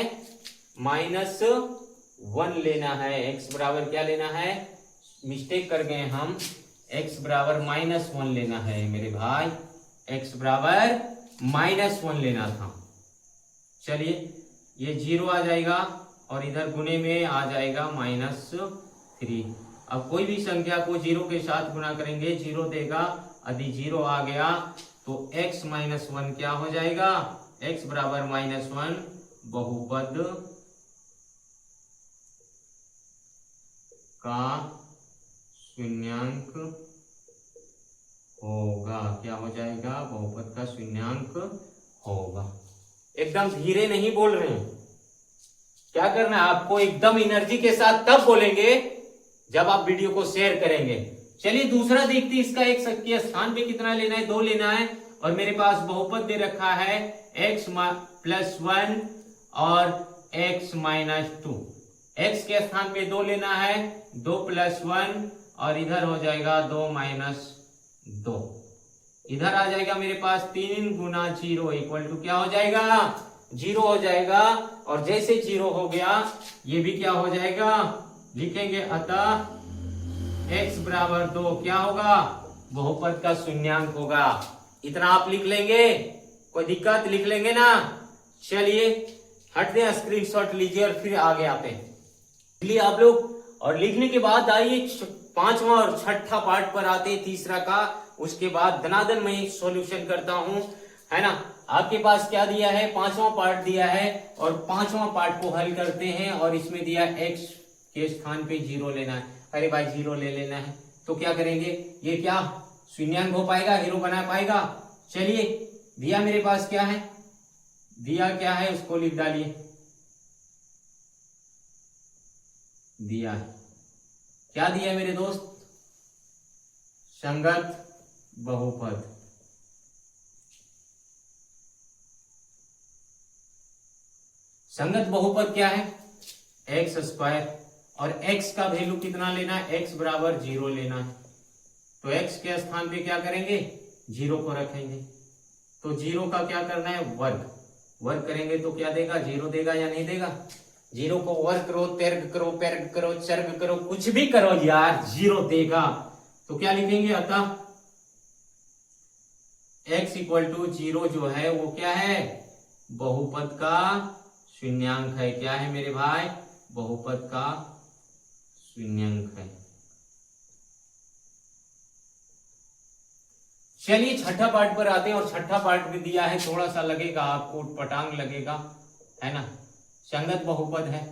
-1 लेना है। x बराबर क्या लेना है? मिस्टेक कर गए हम, x बराबर -1 लेना है मेरे भाई, x बराबर -1 लेना था। चलिए ये 0 आ जाएगा और इधर गुने में आ जाएगा -3। अब कोई भी संख्या को 0 के साथ गुना करेंगे 0 देगा। यदि 0 आ गया तो x - 1 क्या हो जाएगा? x बराबर -1 बहुपद का शून्यांक होगा। क्या हो जाएगा? बहुपद का शून्यांक होगा। एकदम धीरे नहीं बोल रहे हैं, क्या करना है आपको? एकदम एनर्जी के साथ तब बोलेंगे जब आप वीडियो को शेयर करेंगे। चलिए दूसरा देखते हैं। इसका x के स्थान पे कितना लेना है? 2 लेना है और मेरे पास बहुपद दे रखा है x + 1 और x - 2। x के स्थान पे 2 लेना है, 2 + 1 और इधर हो जाएगा 2 माइनस 2। इधर आ जाएगा मेरे पास 3 गुना 0 इक्वल टू क्या हो जाएगा, 0 हो जाएगा। और जैसे 0 हो गया ये भी क्या हो जाएगा, लिखेंगे अतः x बराबर 2 क्या होगा, बहुपद का शून्यांक होगा। इतना आप लिख लेंगे, कोई दिक्कत, लिख लेंगे ना। चलिए हटते हैं, स्क्रीनशॉट लीजिए और फिर आगे आते हैं। चलिए आप लोग, और लिखने के बाद आइए 5वां और 6ठा पार्ट पर आते हैं, तीसरा का। उसके बाद धनाधन मैं सॉल्यूशन करता हूं, है ना। आपके पास क्या दिया है, 5वां पार्ट दिया है और 5वां पार्ट को हल करते हैं। और इसमें दिया x के स्थान पे 0 लेना है। अरे भाई 0 ले लेना है तो क्या करेंगे, ये क्या शून्यांक हो पाएगा, हीरो बना पाएगा। चलिए दिया मेरे पास क्या है, दिया क्या है उसको लिख डालिए। दिया है क्या, दिया है मेरे दोस्त, संगत बहुपद। संगत बहुपद क्या है, एक्स स्क्वायर। और x का वैल्यू कितना लेना है, x बराबर 0 लेना है। तो x के स्थान पे क्या करेंगे, 0 को रखेंगे। तो 0 का क्या करना है, वर्ग। वर्ग करेंगे तो क्या देगा, 0 देगा या नहीं देगा। 0 को वर्ग करो, त्यर्ग करो, पैर्ग करो, चर्ग करो, कुछ भी करो यार, 0 देगा। तो क्या लिखेंगे, अतः x इक्वल टू 0 जो है वो क्या है, बहुपद का शून्यांक है। क्या है मेरे भाई, बहुपद का शून्यांक है। चलिए 6ठा पार्ट पर आते हैं। और 6ठा पार्ट भी दिया है, थोड़ा सा लगेगा आपको, पटांग लगेगा, है ना। संगत बहुपद है,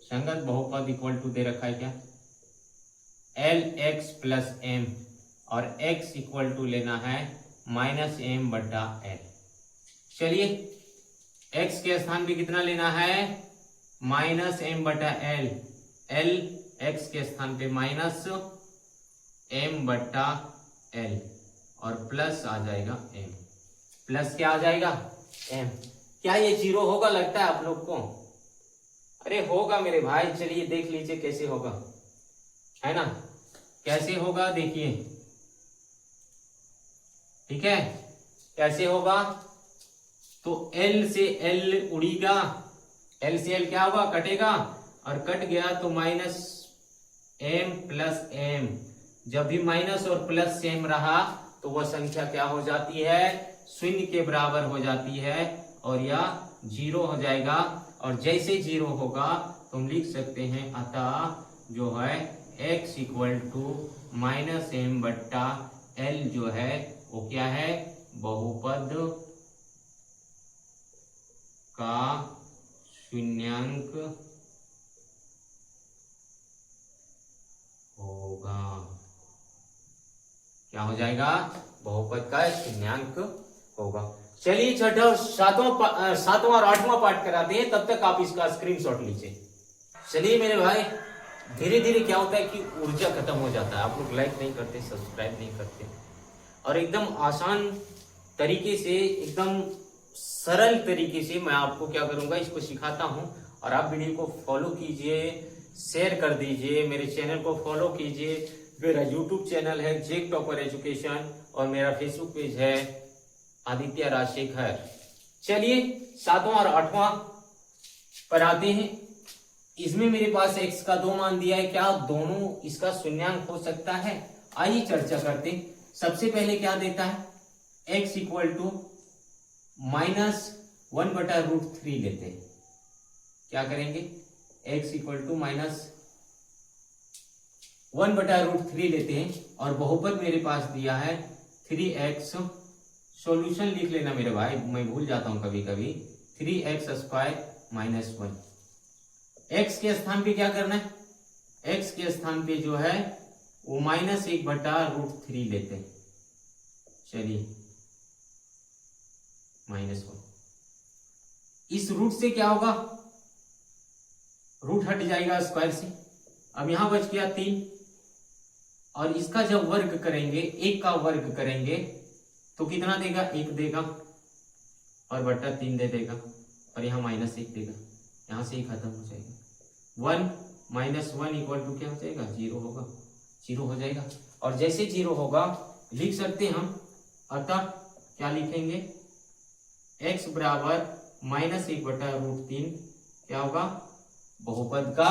संगत बहुपद इक्वल टू दे रखा है क्या, LX प्लस M। और x इक्वल टू लेना है -m बटा l। चलिए x के स्थान पे कितना लेना है, -m बटा l। l x के स्थान पे -m बटा l और प्लस आ जाएगा m। प्लस क्या आ जाएगा, m। क्या ये 0 होगा, लगता है आप लोग को, अरे होगा मेरे भाई। चलिए देख लीजिए कैसे होगा, है ना, कैसे होगा देखिए, ठीक है। कैसे होगा, तो L से L उड़ेगा, L से L क्या होगा, कटेगा, और कट गया तो -m प्लस m। जब भी माइनस और प्लस सेम रहा तो वह संख्या क्या हो जाती है, शून्य के बराबर हो जाती है और यह 0 हो जाएगा। और जैसे 0 होगा तो हम लिख सकते हैं अतः जो है x इक्वल टू -m बट्टा l जो है वो क्या है, बहुपद का शून्यांक होगा। क्या हो जाएगा, बहुपद का शून्यांक होगा। चलिए छठा और सातवां और 8वां पार्ट कराते हैं, तब तक आप इसका स्क्रीनशॉट लीजिए। चलिए मेरे भाई, धीरे धीरे क्या होता है कि ऊर्जा खत्म हो जाता है। आप लोग लाइक नहीं करते, सब्सक्राइब नहीं करते, और एकदम आसान तरीके से, एकदम सरल तरीके से मैं आपको क्या करूंगा, इसको सिखाता हूं। और आप वीडियो को फॉलो कीजिए, शेयर कर दीजिए, मेरे चैनल को फॉलो कीजिए। मेरा यूट्यूब चैनल है जेक टॉपर एजुकेशन और मेरा फेसबुक पेज है आदित्य राजशेखर। चलिए 7वां और 8वां पर आते हैं। इसमें मेरे पास x का 2 मान दिया है, क्या दोनों इसका शून्यांक हो सकता है, आइए चर्चा करते हैं। सबसे पहले क्या देता है, x इक्वल टू -1 बटा √3 लेते हैं। क्या करेंगे, x इक्वल टू -1 बटा √3 लेते हैं। और बहुपद मेरे पास दिया है 3x, सॉल्यूशन लिख लेना मेरे भाई, मैं भूल जाता हूं कभी कभी, 3x स्क्वायर -1। x के स्थान पे क्या करना है, x के स्थान पे जो है वो -1 बटा √3 लेते हैं। चलिए -1, इस रूट से क्या होगा, रूट हट जाएगा स्क्वायर से। अब यहां बच गया 3, और इसका जब वर्ग करेंगे, 1 का वर्ग करेंगे तो कितना देगा, 1 देगा और बटा 3 दे देगा, और यहां -1 देगा। यहाँ से ही खत्म हो जाएगा। 1 माइनस 1 इक्वल टू क्या हो जाएगा, 0 होगा, 0 हो जाएगा। और जैसे 0 होगा लिख सकते हैं हम, अतः क्या लिखेंगे, x बराबर -1/√3 क्या होगा, बहुपद का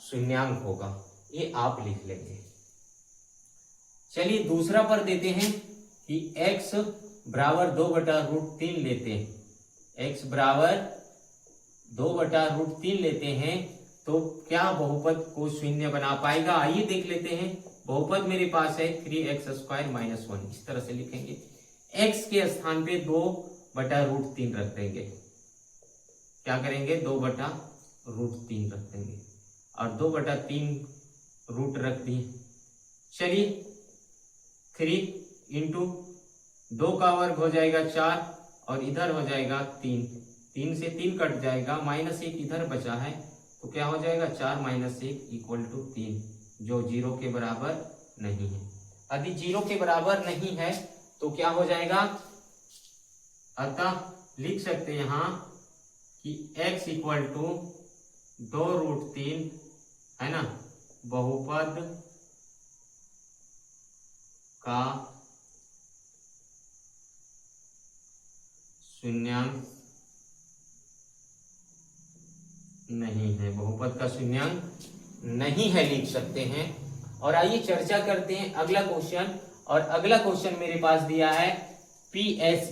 शून्यांक होगा। ये आप लिख लेंगे। चलिए दूसरा पर देते हैं कि x बराबर 2/√3 लेते हैं, x बराबर 2/√3 लेते हैं तो क्या बहुपद को शून्य बना पाएगा। आइए देख लेते हैं। बहुपद मेरे पास है 3x² - 1, इस तरह से लिखेंगे। x के स्थान पे 2/√3 रख देंगे, क्या करेंगे, 2/√3 रख देंगे और 2/3 रूट रख दिए। चलिए 3 इंटू 2 का वर्ग हो जाएगा 4 और इधर हो जाएगा 3, 3 से 3 कट जाएगा, -1 इधर बचा है तो क्या हो जाएगा, 4 - 1 इक्वल टू 3, जो 0 के बराबर नहीं है। यदि 0 के बराबर नहीं है तो क्या हो जाएगा, अतः लिख सकते हैं यहाँ कि x इक्वल टू 2√3 है ना, बहुपद का शून्यांक नहीं है, बहुपद का शून्यांक नहीं है लिख सकते हैं। और आइए चर्चा करते हैं अगला क्वेश्चन। और अगला क्वेश्चन मेरे पास दिया है PS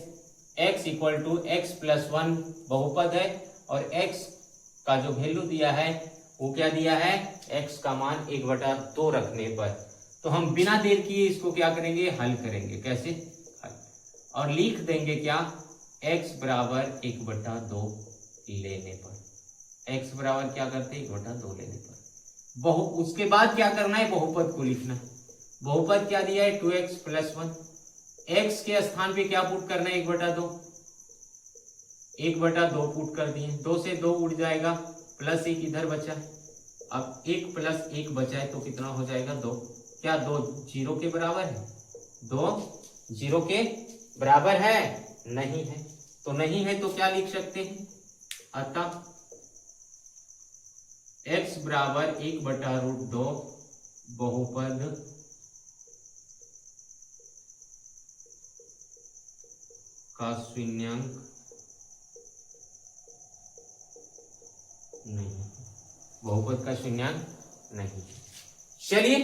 x equal to x+1 बहुपद है और x का जो वैल्यू दिया है वो क्या दिया है, x का मान 1/2 रखने पर। तो हम बिना देर किए इसको क्या करेंगे, हल करेंगे। कैसे हल, और लिख देंगे क्या, x बराबर 1/2 लेने पर, x बराबर क्या करते हैं, 1/2 लेने पर। उसके बाद क्या करना है, बहुपद को लिखना है। बहुपद क्या दिया है, 2x + 1, x के स्थान पे क्या पुट करना है, 1/2, 1/2 पुट कर दिए, 2 से 2 उड़ जाएगा, +1 इधर बचा है। अब 1 + 1 बचा है तो कितना हो जाएगा, 2। क्या 2 0 के बराबर है, 2 0 के बराबर है, नहीं है। तो नहीं है तो क्या लिख सकते हैं, अतः x बराबर 1/√2 बहुपद का शून्यांक नहीं, बहुपद का शून्यांक नहीं। चलिए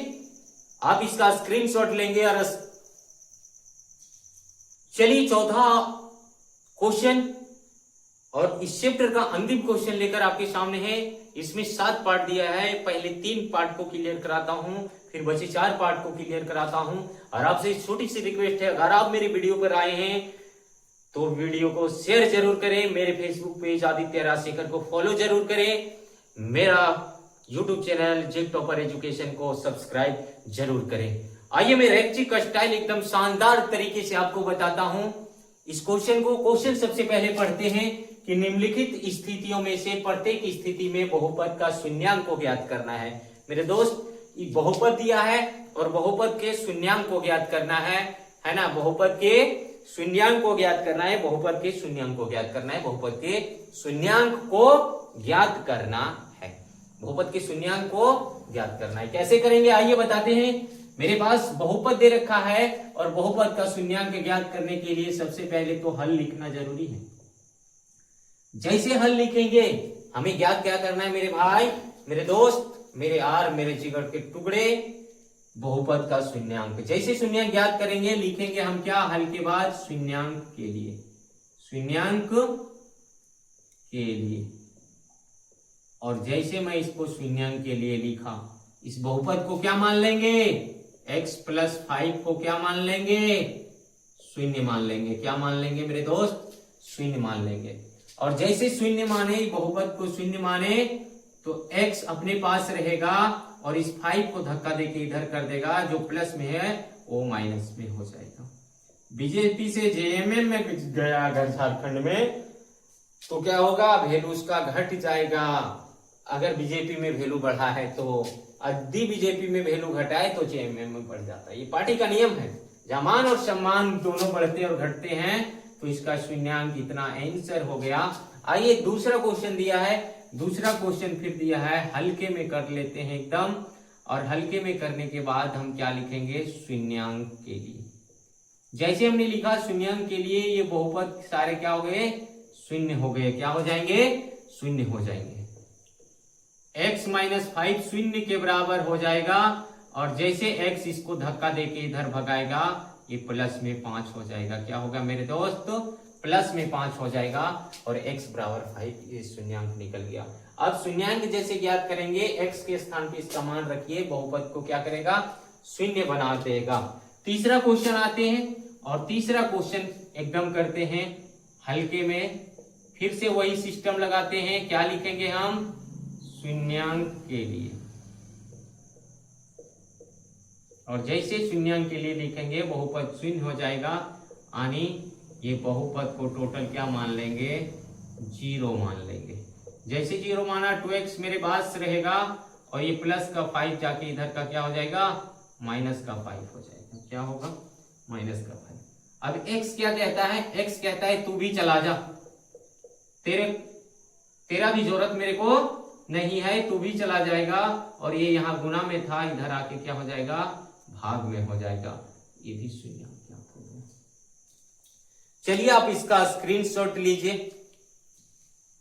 आप इसका स्क्रीनशॉट लेंगे और चलिए चौथा क्वेश्चन और इस चैप्टर का अंतिम क्वेश्चन लेकर आपके सामने है। इसमें 7 पार्ट दिया है, पहले 3 पार्ट को क्लियर कराता हूं, फिर बचे 4 पार्ट को क्लियर कराता हूं। और आपसे छोटी सी रिक्वेस्ट है, अगर आप मेरी वीडियो पर आए हैं तो वीडियो को शेयर जरूर करें, मेरे फेसबुक पेज आदित्य राजशेखर को फॉलो जरूर करें, मेरा यूट्यूब चैनल जेक टॉपर एजुकेशन को सब्सक्राइब जरूर करें। आइए मैं रैखिक का स्टाइल एकदम शानदार तरीके से आपको बताता हूं इस क्वेश्चन को। क्वेश्चन सबसे पहले पढ़ते हैं कि निम्नलिखित स्थितियों में से प्रत्येक स्थिति में बहुपद का शून्यांक को ज्ञात करना है। मेरे दोस्त ये बहुपद दिया है और बहुपद के शून्यांक को ज्ञात करना है ना, बहुपद के शून्यांक को ज्ञात करना है, बहुपद के शून्यांक को ज्ञात करना है, बहुपद के शून्यांक को ज्ञात करना है, बहुपद के शून्यांक को ज्ञात करना है। कैसे करेंगे आइए बताते हैं। मेरे पास बहुपद दे रखा है और बहुपद का शून्यांक ज्ञात करने के लिए सबसे पहले तो हल लिखना जरूरी है। जैसे हल लिखेंगे हमें ज्ञात क्या करना है मेरे भाई, मेरे दोस्त, मेरे यार, मेरे जिगर के टुकड़े, बहुपद का शून्यांक। जैसे शून्यांक ज्ञात करेंगे लिखेंगे हम क्या, हल के बाद शून्यांक के लिए, शून्यांक के लिए। और जैसे मैं इसको शून्यांक के लिए लिखा, इस बहुपद को क्या मान लेंगे, x + 5 को क्या मान लेंगे, शून्य मान लेंगे। क्या मान लेंगे मेरे दोस्त, शून्य मान लेंगे। और जैसे शून्य माने, बहुपद को शून्य माने तो x अपने पास रहेगा और इस 5 को धक्का देके इधर कर देगा, जो प्लस में है वो माइनस में हो जाएगा। बीजेपी से जेएमएम में गया अगर झारखंड में तो क्या होगा, वैल्यू उसका घट जाएगा। अगर बीजेपी में वैल्यू बढ़ा है तो, यदि बीजेपी में वैल्यू घटाए तो जेएमएम में बढ़ जाता है। ये पार्टी का नियम है, जहां मान और सम्मान दोनों बढ़ते और घटते हैं तो इसका शून्यांक इतना आंसर हो गया। आइए दूसरा क्वेश्चन दिया है, दूसरा क्वेश्चन फिर दिया है, हल्के में कर लेते हैं एकदम, और हल्के में करने के बाद हम क्या लिखेंगे, शून्यांक के लिए। जैसे हमने लिखा शून्यांक के लिए, ये बहुपद सारे क्या हो गए, शून्य हो गए। क्या हो जाएंगे, शून्य हो जाएंगे। x माइनस 5 शून्य के बराबर हो जाएगा, और जैसे x इसको धक्का देके इधर भगाएगा, ये प्लस में 5 हो जाएगा। क्या होगा मेरे दोस्त, प्लस में 5 हो जाएगा, और x बराबर 5, ये शून्यांक निकल गया। अब शून्यांक जैसे ज्ञात करेंगे, x के स्थान पे इसका मान रखिए, बहुपद को क्या करेगा, शून्य बना देगा। तीसरा क्वेश्चन आते हैं, और तीसरा क्वेश्चन एकदम करते हैं हल्के में। फिर से वही सिस्टम लगाते हैं, क्या लिखेंगे हम, शून्यांक के लिए, और जैसे शून्यांक के लिए लिखेंगे बहुपद शून्य हो जाएगा, यानी ये बहुपद को टोटल क्या मान लेंगे, 0 मान लेंगे। जैसे 0 माना 2x मेरे पास रहेगा, और ये प्लस का 5 जाके इधर का क्या हो जाएगा, माइनस का 5 हो जाएगा। क्या होगा, माइनस का 5। अब x क्या कहता है, x कहता है तू भी चला जा, तेरा भी जरूरत मेरे को नहीं है, तू भी चला जाएगा, और ये यहाँ गुना में था, इधर आके क्या हो जाएगा, भाग में हो जाएगा। ये भी शून्य क्या हो गया। चलिए आप इसका स्क्रीनशॉट लीजिए।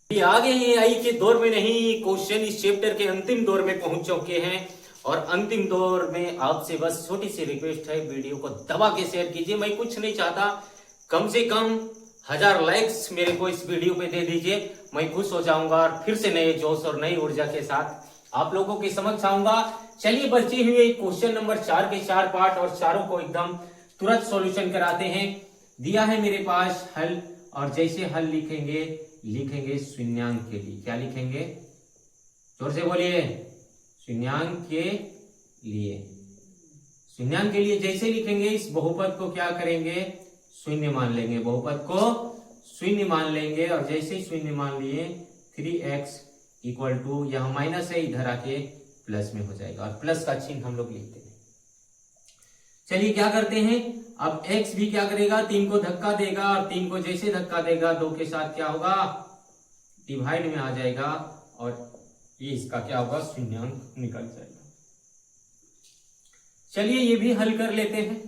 आगे हैं आई के दौर में नहीं, क्वेश्चन इस चैप्टर के अंतिम दौर में पहुंच चुके हैं, और अंतिम दौर में आपसे बस छोटी सी रिक्वेस्ट है, वीडियो को दबा के शेयर कीजिए। मैं कुछ नहीं चाहता, कम से कम 1000 लाइक्स मेरे को इस वीडियो पे दे दीजिए, मैं खुश हो जाऊंगा, और फिर से नए जोश और नई ऊर्जा के साथ आप लोगों के समक्ष आऊंगा। चलिए बचे हुए क्वेश्चन नंबर 4 के 4 पार्ट, और चारों को एकदम तुरंत सॉल्यूशन कराते हैं। दिया है मेरे पास हल, और जैसे हल लिखेंगे शून्यांक के लिए। क्या लिखेंगे, जोर से बोलिए, शून्यांक के लिए। शून्यांक के लिए जैसे लिखेंगे, इस बहुपद को क्या करेंगे, शून्य मान लेंगे, बहुपद को शून्य मान लेंगे, और जैसे ही शून्य मान लिए 3x इक्वल टू, यहां माइनस है, इधर आके प्लस में हो जाएगा, और प्लस का चिन्ह हम लोग लिखते हैं। चलिए क्या करते हैं, अब x भी क्या करेगा, 3 को धक्का देगा, और 3 को जैसे धक्का देगा 2 के साथ क्या होगा, डिवाइड में आ जाएगा, और ये इसका क्या होगा, शून्यांक निकल जाएगा। चलिए ये भी हल कर लेते हैं।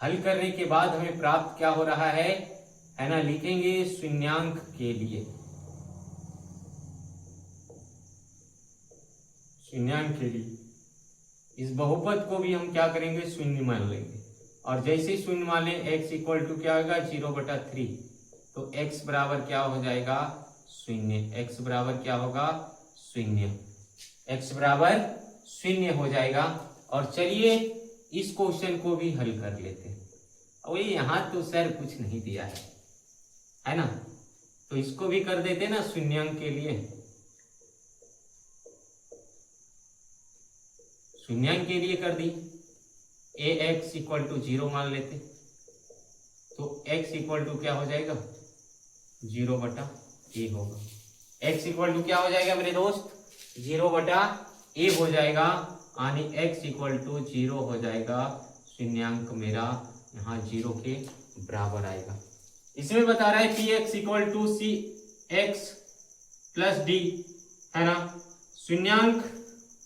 हल करने के बाद हमें प्राप्त क्या हो रहा है ना, लिखेंगे शून्यांक के लिए। शून्यांक के लिए इस बहुपद को भी हम क्या करेंगे, शून्य मान लेंगे, और जैसे शून्य मान लें, x इक्वल टू क्या होगा, 0/3, तो x बराबर क्या हो जाएगा, शून्य। x बराबर क्या होगा, शून्य। x बराबर शून्य हो जाएगा। और चलिए इस क्वेश्चन को भी हल कर लेते हैं। और ये यहाँ तो सर कुछ नहीं दिया है ना, तो इसको भी कर देते ना शून्यांक के लिए। शून्यांक के लिए कर दी, ax इक्वल टू 0 मान लेते, तो x इक्वल टू क्या हो जाएगा, 0/a होगा। x इक्वल टू क्या हो जाएगा मेरे दोस्त, 0/a हो जाएगा, यानी x इक्वल टू 0 हो जाएगा। शून्यांक मेरा यहाँ 0 के बराबर आएगा। इसमें बता रहा है px equal to cx plus d, है ना। शून्यांक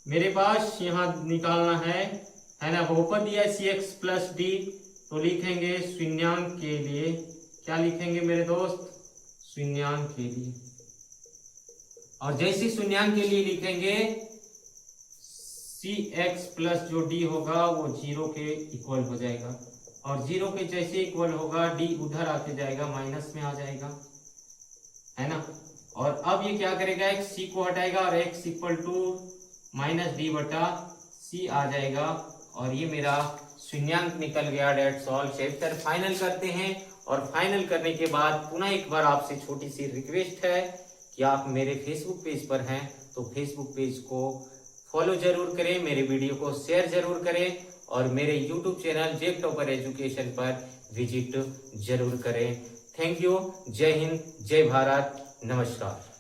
मेरे पास यहाँ निकालना है ना। बहुपद दिया है cx प्लस d, तो लिखेंगे शून्यांक के लिए, क्या लिखेंगे मेरे दोस्त, शून्यांक के लिए। और जैसे शून्यांक के लिए लिखेंगे cx प्लस जो d होगा वो 0 के इक्वल हो जाएगा, और 0 के जैसे इक्वल होगा d उधर आके जाएगा, माइनस में आ जाएगा, है ना। और अब ये क्या करेगा, एक c को हटाएगा और x equal to minus d/c आ जाएगा, और ये मेरा शून्यांक निकल गया। That's all. चैप्टर फाइनल करते हैं, और फाइनल करने के बाद पुनः एक बार आपसे छोटी सी रिक्वेस्ट है कि आप मेरे फेसबुक पेज पर हैं तो फेसबुक पेज को फॉलो जरूर करें, मेरे वीडियो को शेयर जरूर करें, और मेरे यूट्यूब चैनल जेक टॉपर एजुकेशन पर विजिट जरूर करें। Thank you. जय हिंद, जय भारत, नमस्कार।